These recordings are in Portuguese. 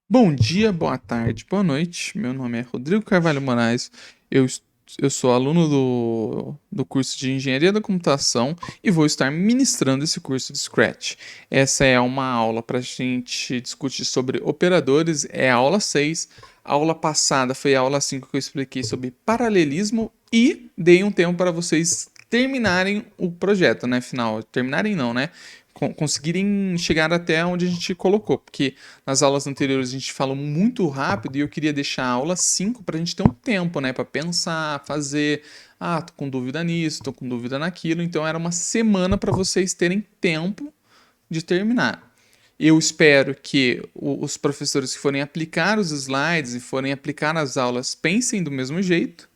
Bom dia, boa tarde, boa noite. Meu nome é Rodrigo Carvalho Moraes. Eu, eu sou aluno do curso de Engenharia da Computação e vou estar ministrando esse curso de Scratch. Essa é uma aula para a gente discutir sobre operadores, é a aula 6. A aula passada foi a aula 5 que eu expliquei sobre paralelismo e dei um tempo para vocês terminarem o projeto, né? Final, terminarem não, né? Conseguirem chegar até onde a gente colocou, porque nas aulas anteriores a gente falou muito rápido e eu queria deixar a aula 5 para a gente ter um tempo, né, para pensar, fazer, tô com dúvida nisso, tô com dúvida naquilo, então era uma semana para vocês terem tempo de terminar. Eu espero que os professores que forem aplicar os slides e forem aplicar as aulas pensem do mesmo jeito.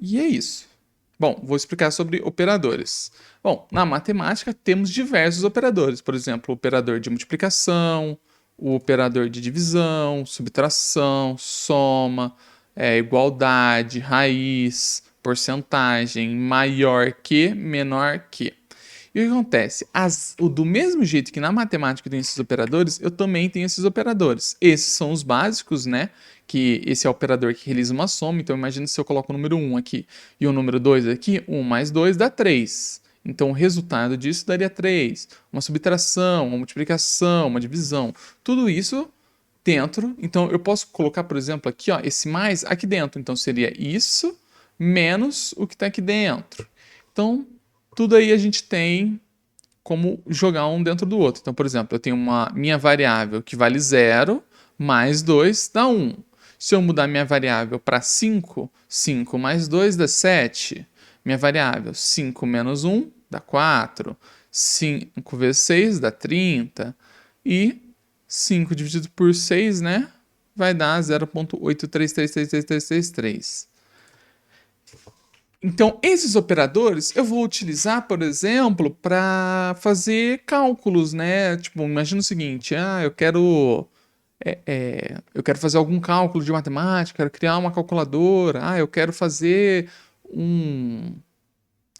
E é isso. Bom, vou explicar sobre operadores. Bom, na matemática temos diversos operadores, por exemplo, o operador de multiplicação, o operador de divisão, subtração, soma, igualdade, raiz, porcentagem, maior que, menor que. E o que acontece? Do mesmo jeito que na matemática tem esses operadores, eu também tenho esses operadores. Esses são os básicos, né? Que esse é o operador que realiza uma soma. Então, imagine se eu coloco o número 1 aqui e o número 2 aqui. 1 mais 2 dá 3. Então, o resultado disso daria 3. Uma subtração, uma multiplicação, uma divisão. Tudo isso dentro. Então, eu posso colocar, por exemplo, aqui, ó, esse mais aqui dentro. Então, seria isso menos o que está aqui dentro. Então, tudo aí a gente tem como jogar um dentro do outro. Então, por exemplo, eu tenho uma minha variável que vale 0, mais 2 dá 1. Se eu mudar minha variável para 5, 5 mais 2 dá 7. Minha variável 5 menos 1 dá 4. 5 vezes 6 dá 30. E 5 dividido por 6, né? Vai dar 0,8333333. Então, esses operadores eu vou utilizar, por exemplo, para fazer cálculos, né? Tipo, imagina o seguinte: eu quero fazer algum cálculo de matemática, quero criar uma calculadora, eu quero fazer um,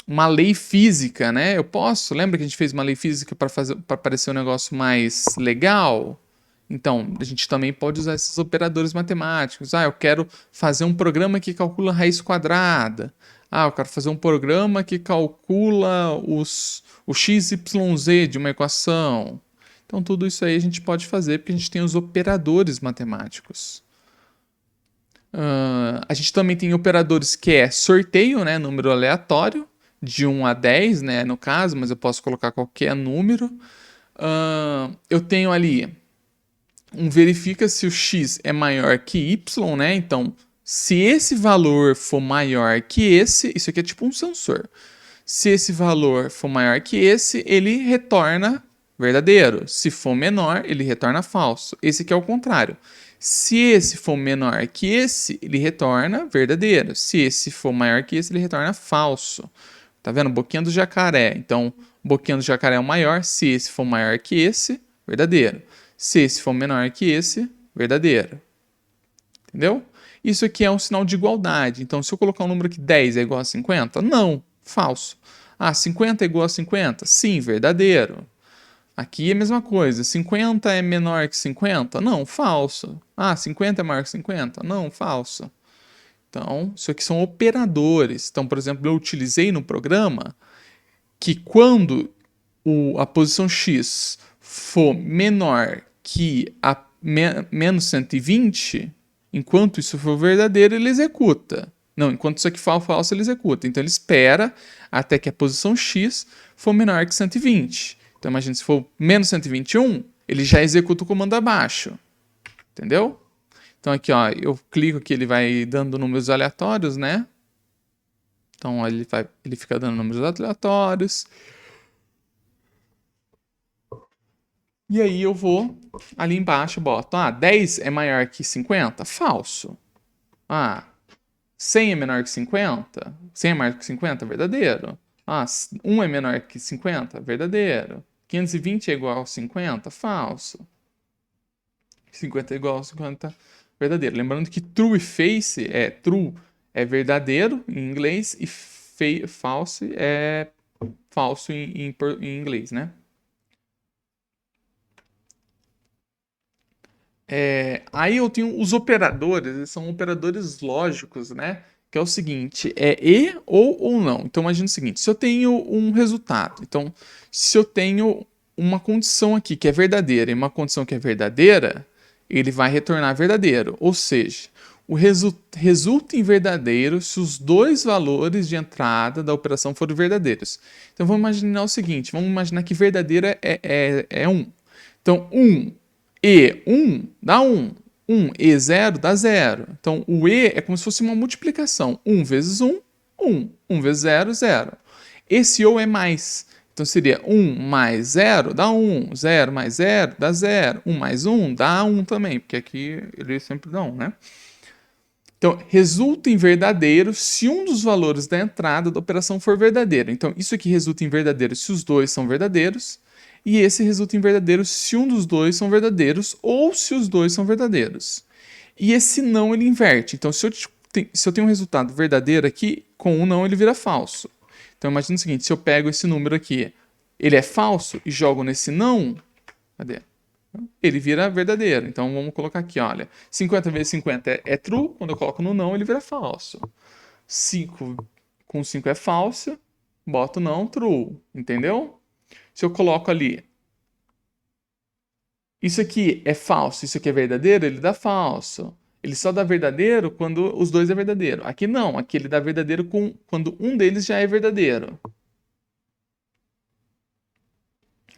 uma lei física, né? Eu posso. Lembra que a gente fez uma lei física para parecer um negócio mais legal? Então, a gente também pode usar esses operadores matemáticos. Eu quero fazer um programa que calcula a raiz quadrada. Eu quero fazer um programa que calcula o x, y, z de uma equação. Então, tudo isso aí a gente pode fazer porque a gente tem os operadores matemáticos. A gente também tem operadores que é sorteio, né, número aleatório, de 1 a 10, né, no caso, mas eu posso colocar qualquer número. Eu tenho ali verifica se o x é maior que y, né? Então, se esse valor for maior que esse, isso aqui é tipo um sensor. Se esse valor for maior que esse, ele retorna verdadeiro. Se for menor, ele retorna falso. Esse aqui é o contrário. Se esse for menor que esse, ele retorna verdadeiro. Se esse for maior que esse, ele retorna falso. Tá vendo? Boquinha do jacaré. Então, boquinha do jacaré é o maior. Se esse for maior que esse, verdadeiro. Se esse for menor que esse, verdadeiro. Entendeu? Isso aqui é um sinal de igualdade. Então, se eu colocar um número que 10 é igual a 50, não, falso. 50 é igual a 50? Sim, verdadeiro. Aqui é a mesma coisa. 50 é menor que 50? Não, falso. 50 é maior que 50? Não, falso. Então, isso aqui são operadores. Então, por exemplo, eu utilizei no programa que quando a posição x for menor que a menos 120, enquanto isso for verdadeiro, ele executa. Não, enquanto isso aqui for falso, ele executa. Então ele espera até que a posição x for menor que 120. Então imagine se for menos 121, ele já executa o comando abaixo. Entendeu? Então aqui, ó, eu clico aqui, ele vai dando números aleatórios, né? Então ele fica dando números aleatórios. E aí eu vou ali embaixo, boto, 10 é maior que 50? Falso. 100 é menor que 50? 100 é maior que 50? Verdadeiro. 1 é menor que 50? Verdadeiro. 520 é igual a 50? Falso. 50 é igual a 50? Verdadeiro. Lembrando que true e false true é verdadeiro em inglês e false é falso em inglês, né? Aí eu tenho os operadores, eles são operadores lógicos, né? Que é o seguinte, é e ou não. Então imagina o seguinte, se eu tenho um resultado, então se eu tenho uma condição aqui que é verdadeira e uma condição que é verdadeira, ele vai retornar verdadeiro. Ou seja, o resulta em verdadeiro se os dois valores de entrada da operação forem verdadeiros. Então vamos imaginar o seguinte, vamos imaginar que verdadeira é 1. Então 1 e 1 dá 1. 1 e 0 dá 0. Então, o e é como se fosse uma multiplicação. 1 vezes 1, 1. 1 vezes 0, 0. Esse ou é mais. Então, seria 1 mais 0 dá 1. 0 mais 0 dá 0. 1 mais 1 dá 1 também, porque aqui ele sempre dá 1, né? Então, resulta em verdadeiro se um dos valores da entrada da operação for verdadeiro. Então, isso aqui resulta em verdadeiro se os dois são verdadeiros. E esse resulta em verdadeiro se um dos dois são verdadeiros ou se os dois são verdadeiros. E esse não ele inverte. Então, se eu tenho um resultado verdadeiro aqui, com um não ele vira falso. Então, imagina o seguinte: se eu pego esse número aqui, ele é falso e jogo nesse não, cadê? Ele vira verdadeiro. Então vamos colocar aqui, olha. 50 vezes 50 é true, quando eu coloco no não, ele vira falso. 5 com 5 é falso, boto não, true. Entendeu? Se eu coloco ali, isso aqui é falso, isso aqui é verdadeiro, ele dá falso. Ele só dá verdadeiro quando os dois é verdadeiro. Aqui não, aqui ele dá verdadeiro quando um deles já é verdadeiro.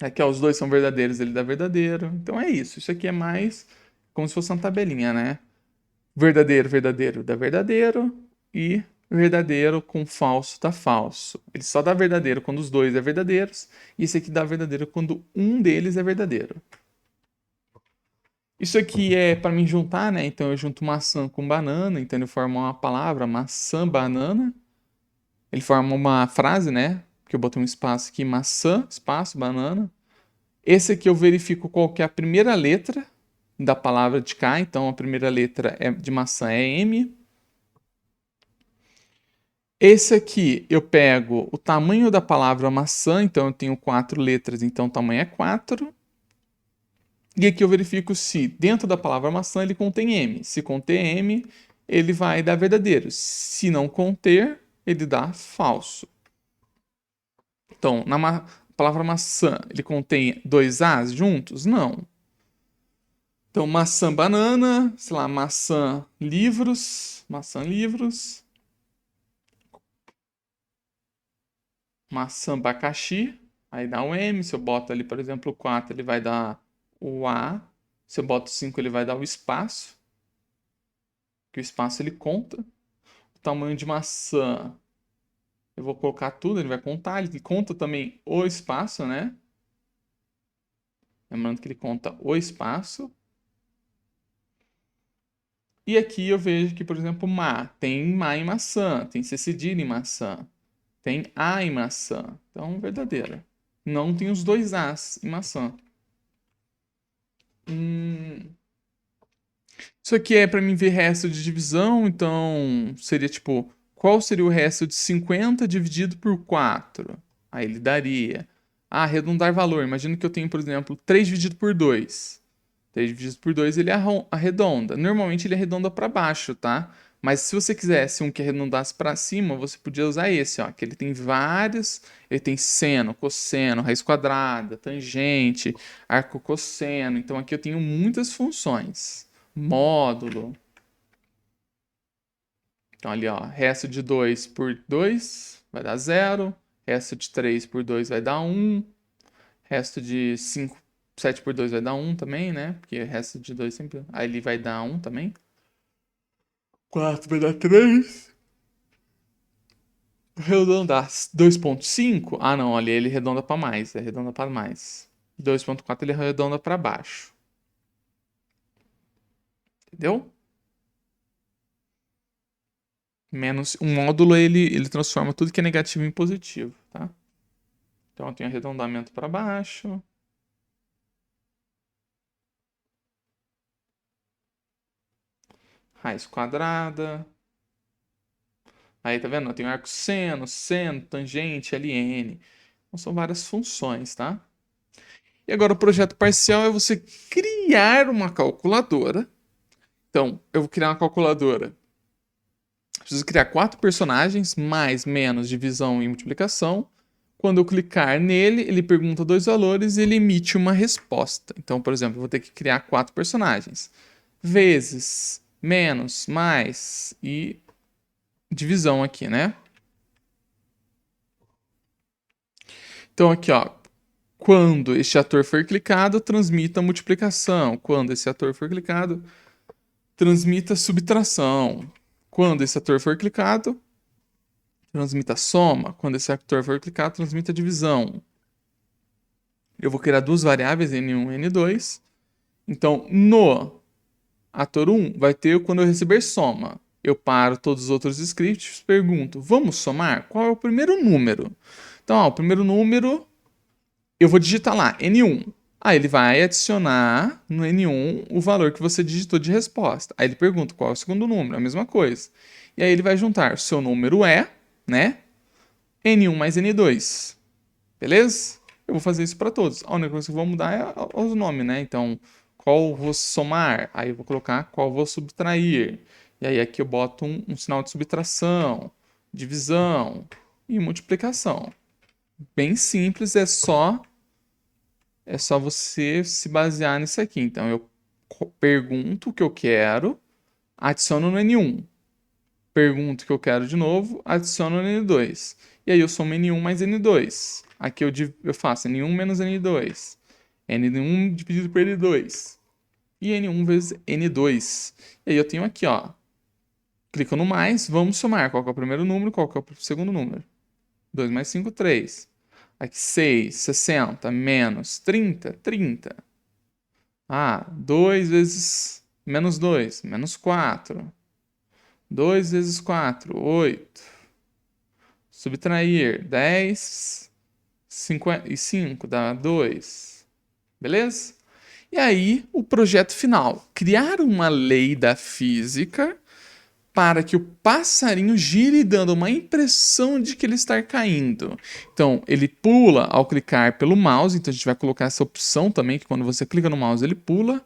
Aqui, ó, os dois são verdadeiros, ele dá verdadeiro. Então é isso. Isso aqui é mais como se fosse uma tabelinha, né? Verdadeiro, verdadeiro dá verdadeiro. E verdadeiro com falso dá falso. Ele só dá verdadeiro quando os dois é verdadeiros. E esse aqui dá verdadeiro quando um deles é verdadeiro. Isso aqui é para mim juntar, né? Então eu junto maçã com banana. Então ele forma uma palavra, maçã, banana. Ele forma uma frase, né? Porque eu botei um espaço aqui, maçã, espaço, banana. Esse aqui eu verifico qual que é a primeira letra da palavra de cá. Então a primeira letra de maçã é M. Esse aqui eu pego o tamanho da palavra maçã, então eu tenho 4 letras, então o tamanho é 4. E aqui eu verifico se dentro da palavra maçã ele contém M. Se conter M, ele vai dar verdadeiro. Se não conter, ele dá falso. Então, na palavra maçã, ele contém dois As juntos? Não. Então, maçã, banana, sei lá, maçã, livros, maçã, abacaxi, aí dá um M. Se eu boto ali, por exemplo, 4, ele vai dar o A. Se eu boto 5, ele vai dar o espaço, que o espaço ele conta. O tamanho de maçã, eu vou colocar tudo, ele vai contar. Ele conta também o espaço, né? Lembrando que ele conta o espaço. E aqui eu vejo que, por exemplo, tem má em maçã, tem C cedilha em maçã, tem A em maçã. Então, verdadeira. Não tem os dois As em maçã. Isso aqui é para mim ver resto de divisão, então seria tipo, qual seria o resto de 50 dividido por 4? Aí ele daria. Arredondar valor. Imagina que eu tenho, por exemplo, 3 dividido por 2. 3 dividido por 2 ele arredonda. Normalmente ele arredonda para baixo, tá? Mas se você quisesse um que arredondasse para cima, você podia usar esse, ó, que ele tem vários, ele tem seno, cosseno, raiz quadrada, tangente, arco cosseno. Então aqui eu tenho muitas funções. Módulo. Então ali, ó, resto de 2 por 2 vai dar 0, resto de 3 por 2 vai dar 1, resto de 5, 7 por 2 vai dar 1 também, né? Porque resto de 2 sempre. Aí ele vai dar 1 também. 4 vai dar 3. Arredondar 2,5. Não, ali ele arredonda para mais. Arredonda para mais. 2,4 ele arredonda para baixo. Entendeu? Menos um módulo ele transforma tudo que é negativo em positivo, tá? Então eu tenho arredondamento para baixo. Raiz quadrada. Aí, tá vendo? Eu tenho arco seno, tangente, ln. Então, são várias funções, tá? E agora o projeto parcial é você criar criar uma calculadora. Então, eu vou criar uma calculadora. Preciso criar 4 personagens, mais, menos, divisão e multiplicação. Quando eu clicar nele, ele pergunta 2 valores e ele emite uma resposta. Então, por exemplo, eu vou ter que criar 4 personagens. Vezes, menos, mais e divisão aqui, né? Então aqui, ó, quando este ator for clicado, transmita multiplicação. Quando esse ator for clicado, transmita subtração. Quando esse ator for clicado, transmita soma. Quando esse ator for clicado, transmita divisão. Eu vou criar 2 variáveis, N1 e N2. Então, no ator 1 vai ter quando eu receber soma. Eu paro todos os outros scripts, pergunto, vamos somar? Qual é o primeiro número? Então, ó, o primeiro número, eu vou digitar lá, N1. Aí ele vai adicionar no N1 o valor que você digitou de resposta. Aí ele pergunta qual é o segundo número, a mesma coisa. E aí ele vai juntar, seu número é, né, N1 mais N2. Beleza? Eu vou fazer isso para todos. A única coisa que eu vou mudar é os nomes, né? Então, qual eu vou somar? Aí eu vou colocar qual eu vou subtrair. E aí aqui eu boto um sinal de subtração, divisão e multiplicação. Bem simples, é só você se basear nisso aqui. Então eu pergunto o que eu quero, adiciono no N1. Pergunto o que eu quero de novo, adiciono no N2. E aí eu somo N1 mais N2. Aqui eu faço N1 menos N2. N1 dividido por N2. E N1 vezes N2. E aí eu tenho aqui, ó. Clico no mais, vamos somar. Qual que é o primeiro número, qual que é o segundo número? 2 mais 5, 3. Aqui 6, 60, menos 30, 30. Ah, 2 vezes menos 2, menos 4. 2 vezes 4, 8. Subtrair 10, 55 dá 2. Beleza? E aí, o projeto final. Criar uma lei da física para que o passarinho gire dando uma impressão de que ele está caindo. Então, ele pula ao clicar pelo mouse, então a gente vai colocar essa opção também, que quando você clica no mouse ele pula.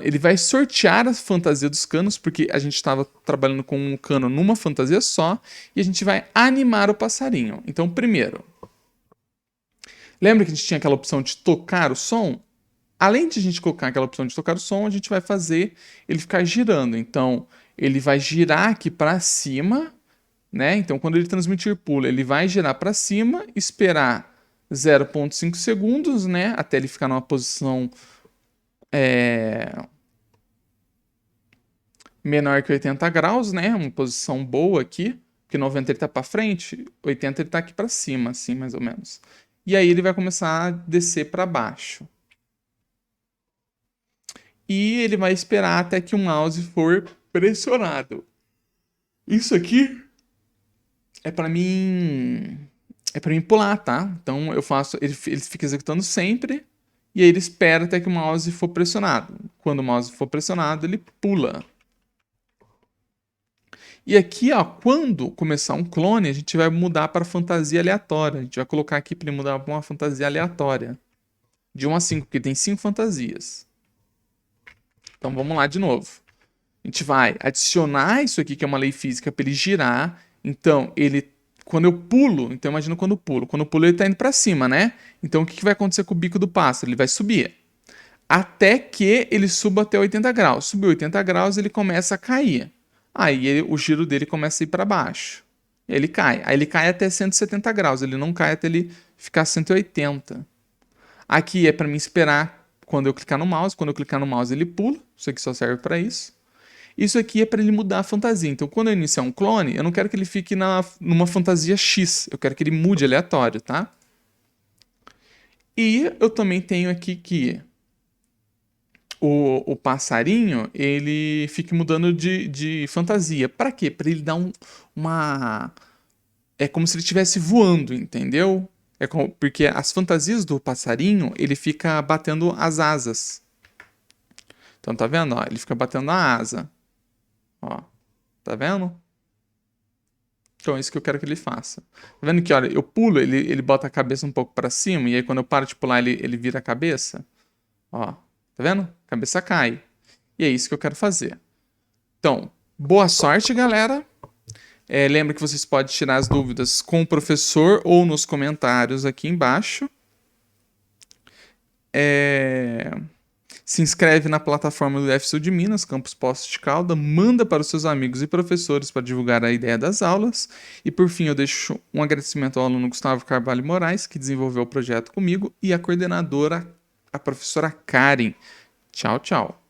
Ele vai sortear a fantasia dos canos, porque a gente estava trabalhando com um cano numa fantasia só, e a gente vai animar o passarinho. Então, primeiro, lembra que a gente tinha aquela opção de tocar o som? Além de a gente colocar aquela opção de tocar o som, a gente vai fazer ele ficar girando. Então, ele vai girar aqui para cima, né? Então, quando ele transmitir pulo, ele vai girar para cima, esperar 0,5 segundos, né? Até ele ficar numa posição menor que 80 graus, né? Uma posição boa aqui, porque 90 ele está para frente, 80 ele está aqui para cima, assim, mais ou menos. E aí ele vai começar a descer para baixo. E ele vai esperar até que o mouse for pressionado. Isso aqui é para mim pular, tá? Então eu faço, ele fica executando sempre e aí ele espera até que o mouse for pressionado. Quando o mouse for pressionado, ele pula. E aqui, ó, quando começar um clone, a gente vai mudar para fantasia aleatória. A gente vai colocar aqui para ele mudar para uma fantasia aleatória. De 1 a 5, porque tem 5 fantasias. Então vamos lá de novo. A gente vai adicionar isso aqui, que é uma lei física, para ele girar. Então, quando eu pulo, então imagina quando eu pulo. Quando eu pulo, ele está indo para cima, né? Então, o que vai acontecer com o bico do pássaro? Ele vai subir. Até que ele suba até 80 graus. Subiu 80 graus, ele começa a cair. Aí o giro dele começa a ir para baixo. E aí ele cai. Aí ele cai até 170 graus. Ele não cai até ele ficar 180. Aqui é para mim esperar quando eu clicar no mouse. Quando eu clicar no mouse, ele pula. Isso aqui só serve para isso. Isso aqui é para ele mudar a fantasia. Então, quando eu iniciar um clone, eu não quero que ele fique numa fantasia X. Eu quero que ele mude aleatório, tá? E eu também tenho aqui que o passarinho, ele fique mudando de fantasia. Para quê? Para ele dar uma... É como se ele estivesse voando, entendeu? Porque as fantasias do passarinho, ele fica batendo as asas. Então, tá vendo? Ó, ele fica batendo a asa. Ó, tá vendo? Então é isso que eu quero que ele faça. Tá vendo que, olha, eu pulo, ele bota a cabeça um pouco para cima, e aí quando eu paro de pular, ele vira a cabeça. Ó. Tá vendo? Cabeça cai. E é isso que eu quero fazer. Então, boa sorte, galera. Lembra que vocês podem tirar as dúvidas com o professor ou nos comentários aqui embaixo. Se inscreve na plataforma do FSU de Minas, Campus Poços de Caldas, manda para os seus amigos e professores para divulgar a ideia das aulas. E por fim, eu deixo um agradecimento ao aluno Gustavo Carvalho Moraes, que desenvolveu o projeto comigo, e a coordenadora, a professora Karen. Tchau, tchau.